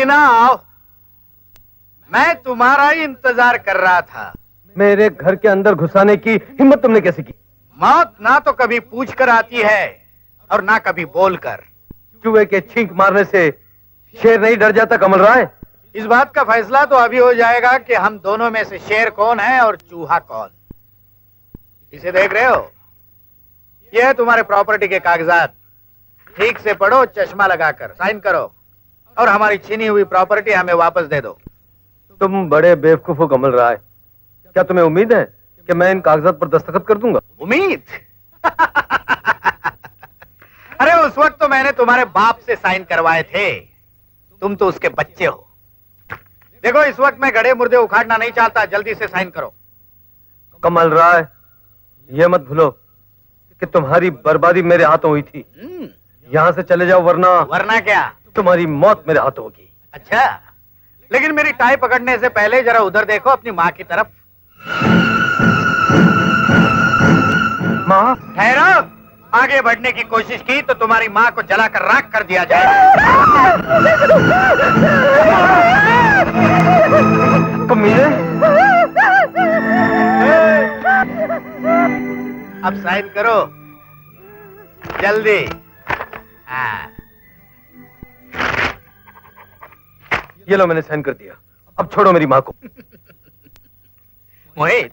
कमीना आओ, मैं तुम्हारा ही इंतजार कर रहा था। मेरे घर के अंदर घुसाने की हिम्मत तुमने कैसे की? मौत ना तो कभी पूछ कर आती है और ना कभी बोलकर। चूहे के छींक मारने से शेर नहीं डर जाता कमल राय। इस बात का फैसला तो अभी हो जाएगा कि हम दोनों में से शेर कौन है और चूहा कौन। इसे देख रहे हो, यह है तुम्हारे प्रॉपर्टी के कागजात। ठीक से पढ़ो, चश्मा लगाकर साइन करो और हमारी छीनी हुई प्रॉपर्टी हमें वापस दे दो। तुम बड़े बेवकूफ हो कमल राय। क्या तुम्हें उम्मीद है कि मैं इन कागजात पर दस्तखत कर दूंगा? उम्मीद? अरे उस वक्त तो मैंने तुम्हारे बाप से साइन करवाए थे, तुम तो उसके बच्चे हो। देखो इस वक्त मैं गड़े मुर्दे उखाड़ना नहीं चाहता, जल्दी से साइन करो। कमल राय, ये मत भूलो कि तुम्हारी बर्बादी मेरे हाथों हुई थी। यहाँ से चले जाओ वरना क्या? तुम्हारी मौत मेरे हाथों होगी। अच्छा, लेकिन मेरी टाई पकड़ने से पहले जरा उधर देखो, अपनी माँ की तरफ। माँ? ठहरो, आगे बढ़ने की कोशिश की तो तुम्हारी माँ को जलाकर राख कर दिया जाए। कमीने! अब साइन करो जल्दी। ये लो, मैंने साइन कर दिया। अब छोड़ो मेरी माँ को। मोहित,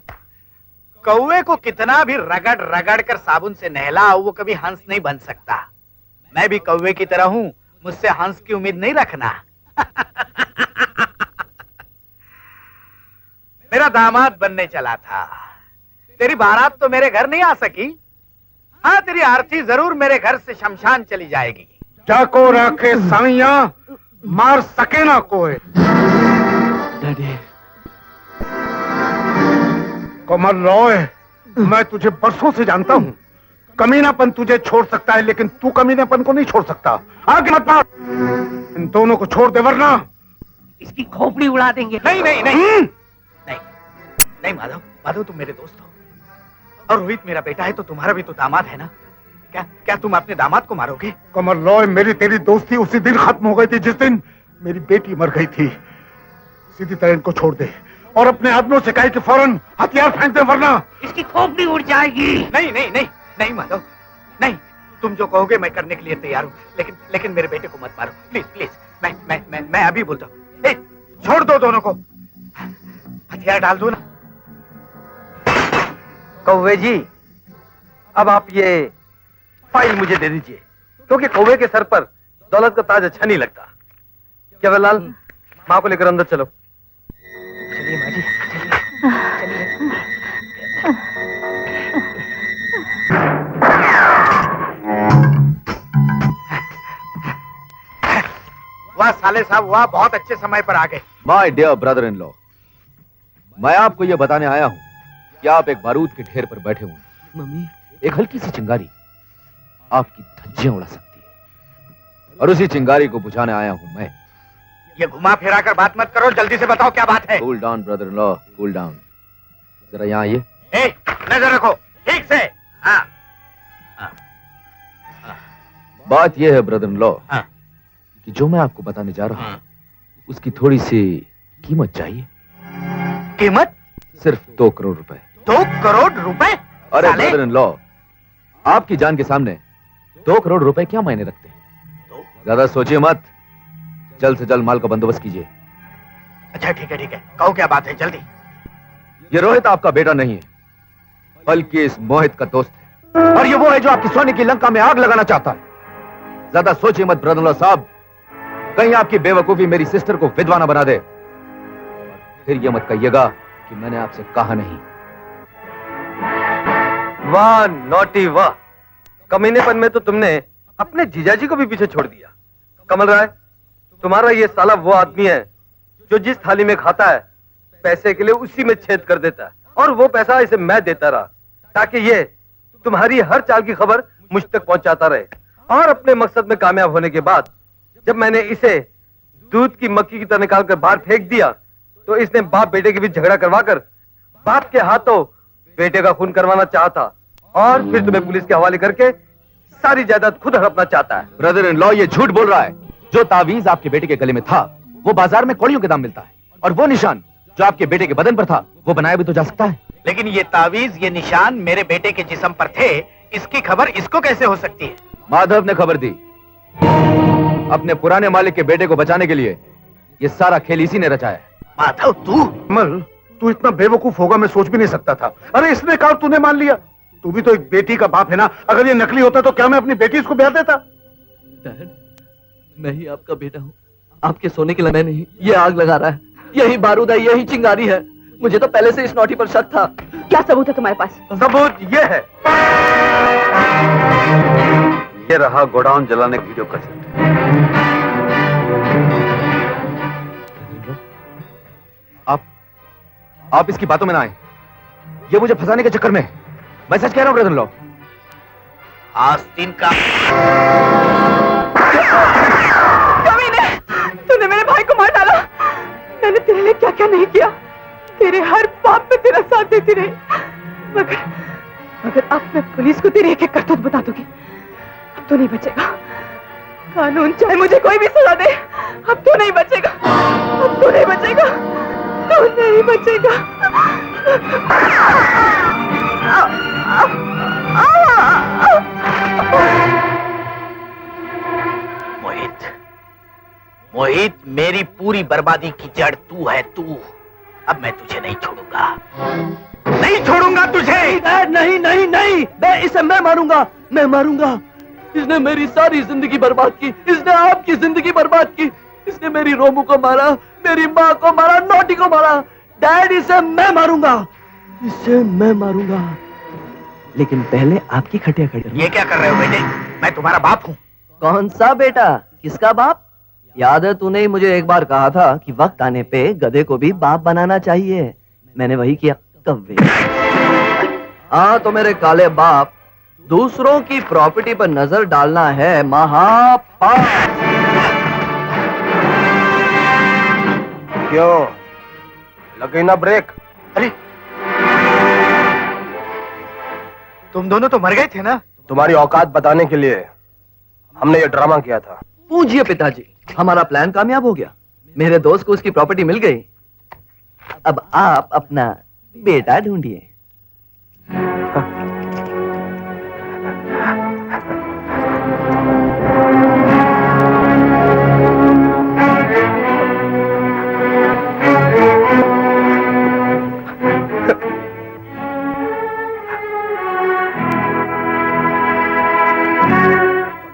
कौवे को कितना भी रगड़ रगड़ कर साबुन से नहलाओ, वो कभी हंस नहीं बन सकता। मैं भी कौवे की तरह हूं, मुझसे हंस की उम्मीद नहीं रखना। मेरा दामाद बनने चला था, तेरी बारात तो मेरे घर नहीं आ सकी। हाँ, तेरी आरती जरूर मेरे घर से शमशान चली जाएगी। जाको रखे साइया, मार सके ना कोई। डैडी। कमल रॉय, मैं तुझे बरसों से जानता हूँ। कमीनापन तुझे छोड़ सकता है, लेकिन तू कमीनापन को नहीं छोड़ सकता। आगे मत बढ़, इन दोनों को छोड़ दे वरना इसकी खोपड़ी उड़ा देंगे। नहीं नहीं नहीं नहीं नहीं माधव, माधव तुम मेरे दोस्त हो और रोहित मेरा बेटा है, तो तुम्हारा भी तो दामाद है ना। क्या तुम अपने दामाद को मारोगे? कमल रॉय, मेरी तेरी दोस्ती उसी दिन खत्म हो गई थी जिस दिन मेरी बेटी मर गई थी। सीधी तरह इनको छोड़ दे और अपने आदमियों से कहे कि फौरन हथियार फेंक दे वरना इसकी खोपड़ी उड़ जाएगी। नहीं नहीं नहीं नहीं माधव, नहीं। तुम जो कहोगे मैं करने के लिए तैयार हूँ, लेकिन मेरे बेटे को मत मारो प्लीज प्लीज। मैं अभी बोलता हूँ। छोड़ दो दोनों को, हथियार डाल दो ना। कौवे जी, अब आप ये फाइल मुझे दे दीजिए, क्योंकि कौवे के सर पर दौलत का ताज अच्छा नहीं लगता। केवललाल, माँ को लेकर अंदर चलो। चलिए माँ जी, चलिए। वाह साले साहब, वाह, बहुत अच्छे समय पर आ गए। My dear brother in law, मैं आपको यह बताने आया हूं कि आप एक बारूद के ढेर पर बैठे हुए। मम्मी, एक हल्की सी चिंगारी आपकी धज्जियां उड़ा सकती है, और उसी चिंगारी को बुझाने आया हूं मैं। ये घुमा फिरा कर बात मत करो, जल्दी से बताओ क्या बात है। Cool down brother in law, cool down. जरा यहाँ आइए। नजर रखो ठीक से। हाँ। बात यह है ब्रदर इन लॉ हाँ। कि जो मैं आपको बताने जा रहा हूं उसकी थोड़ी सी कीमत चाहिए। कीमत? सिर्फ 2 करोड़ रुपए। 2 करोड़ रुपए? अरे ब्रदर इन लॉ, आपकी जान के सामने 2 करोड़ रुपए क्या मायने रखते हैं? ज्यादा सोचिए मत, जल्द से जल्द माल का बंदोबस्त कीजिए। अच्छा ठीक है कहो क्या बात है, जल्दी। ये रोहित आपका बेटा नहीं है, बल्कि इस मोहित का दोस्त है, और ये वो है जो आपकी सोने की लंका में आग लगाना चाहता है। ज्यादा सोचिए मत ब्रदर इन लॉ साहब, कहीं आपकी बेवकूफी मेरी सिस्टर को विधवा ना बना दे। फिर ये मत कहिएगा कि मैंने आपसे कहा नहीं। वाह नॉटी वाह, कमीनेपन में तो तुमने अपने जीजाजी को भी पीछे छोड़ दिया। कमल राय, तुम्हारा ये साला वो आदमी है जो जिस थाली में खाता है पैसे के लिए उसी में छेद कर देता है, और वो पैसा इसे मैं देता रहा ताकि ये तुम्हारी हर चाल की खबर मुझ तक पहुंचाता रहे। और अपने मकसद में कामयाब होने के बाद जब मैंने इसे दूध की मक्खी की तरह निकालकर बाहर फेंक दिया, तो इसने बाप बेटे के बीच झगड़ा करवाकर बाप के हाथों बेटे का खून करवाना चाहता, और फिर तुम्हें पुलिस के हवाले करके सारी जायदाद खुद हड़पना चाहता है। ब्रदर इन लॉ ये झूठ बोल रहा है। जो तावीज आपके बेटे के गले में था वो बाजार में कौड़ियों के दाम मिलता है, और वो निशान जो आपके बेटे के बदन पर था वो बनाया भी तो जा सकता है। लेकिन ये तावीज, ये निशान मेरे बेटे के जिस्म पर थे, इसकी खबर इसको कैसे हो सकती है? माधव ने खबर दी। अपने पुराने मालिक के बेटे को बचाने के लिए ये सारा खेल इसी ने रचाया है। माधव तू? कमल, तू इतना बेवकूफ होगा मैं सोच भी नहीं सकता था। अरे इसने कहा तूने मान लिया। तू भी तो एक बेटी का बाप है ना। अगर ये नकली होता तो क्या मैं अपनी बेटी इसको ब्याह देता? डैड, मैं ही आपका बेटा हूँ। आपके सोने के लिए मैं नहीं, ये आग लगा रहा है, यही बारूद है, यही चिंगारी है। मुझे तो पहले से इस नौटी पर शक था। क्या सबूत है तुम्हारे पास? सबूत ये है, ये रहा गोडाउन जलाने की वीडियो कैसेट। आप इसकी बातों में ना आए। ये मुझे फंसाने के चक्कर में। मैं सच कह रहा हूं ब्रदर लॉ। आस्तीन का कमीने, तूने मेरे भाई को मार डाला। मैंने तेरे लिए क्या क्या नहीं किया। तेरे हर पाप में तेरा साथ देती रही, मगर अब मैं पुलिस को तेरी एक एक करतूत बता दूंगी। अब तू नहीं बचेगा। कानून चाहे मुझे कोई भी सजा दे, अब तू नहीं बचेगा। अब तू नहीं बचेगा, तू नहीं बचेगा। मोहित, मोहित, मेरी पूरी बर्बादी की जड़ तू है, तू। अब मैं तुझे नहीं छोड़ूंगा, नहीं छोड़ूंगा तुझे। नहीं नहीं नहीं, इसे मैं मारूंगा, मैं मारूंगा। इसने मेरी सारी जिंदगी बर्बाद की, इसने आपकी जिंदगी बर्बाद की, इसने मेरी रोमू को मारा, मेरी माँ को मारा, नौटी को मारा। डैड, इसे मैं मारूंगा, इसे मैं मारूंगा। लेकिन पहले आपकी खटिया खड़ी। ये क्या कर रहे हो बेटे? मैं तुम्हारा बाप हूँ। कौन सा बेटा? किसका बाप? याद है तूने ही मुझे एक बार कहा था कि वक्त आने पे गधे को भी बाप बनाना चाहिए। मैंने वही किया। कव्वे। हाँ तो मेरे काले बाप, दूसरों की प्रॉपर्टी पर नजर डालना है महापाप। क्यों लगे ना ब्रेक? अरे तुम दोनों तो मर गए थे ना? तुम्हारी औकात बताने के लिए हमने ये ड्रामा किया था। पूजिए पिताजी, हमारा प्लान कामयाब हो गया। मेरे दोस्त को उसकी प्रॉपर्टी मिल गई। अब आप अपना बेटा ढूंढिए।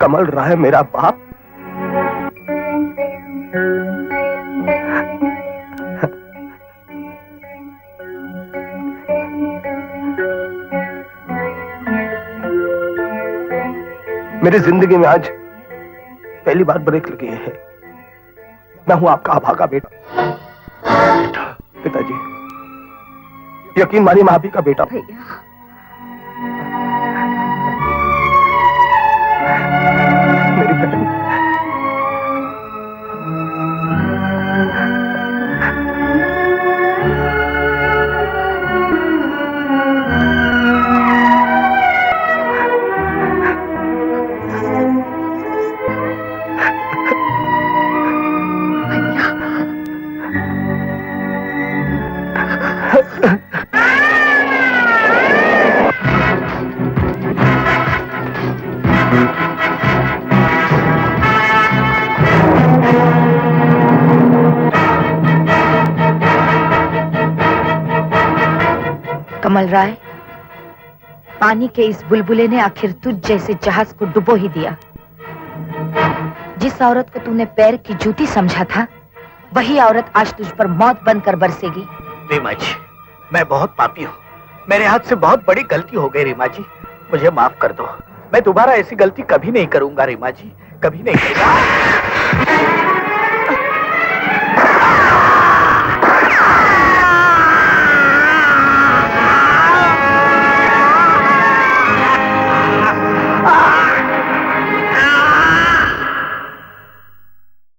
कमल राय मेरा बाप? मेरी जिंदगी में आज पहली बार ब्रेक लगी है। मैं हूं आपका अभागा बेटा। पिताजी, यकीन मानिए मैं आप ही का बेटा हूं। मेरी बहन, कमल राय, पानी के इस बुलबुले ने आखिर तुझ जैसे जहाज को डुबो ही दिया। जिस औरत को तूने पैर की जूती समझा था, वही औरत आज तुझ पर मौत बनकर बरसेगी। रीमा जी, मैं बहुत पापी हूँ। मेरे हाथ से बहुत बड़ी गलती हो गई रीमा जी, मुझे माफ कर दो। मैं दोबारा ऐसी गलती कभी नहीं करूंगा रीमा जी, कभी नहीं करूंगा।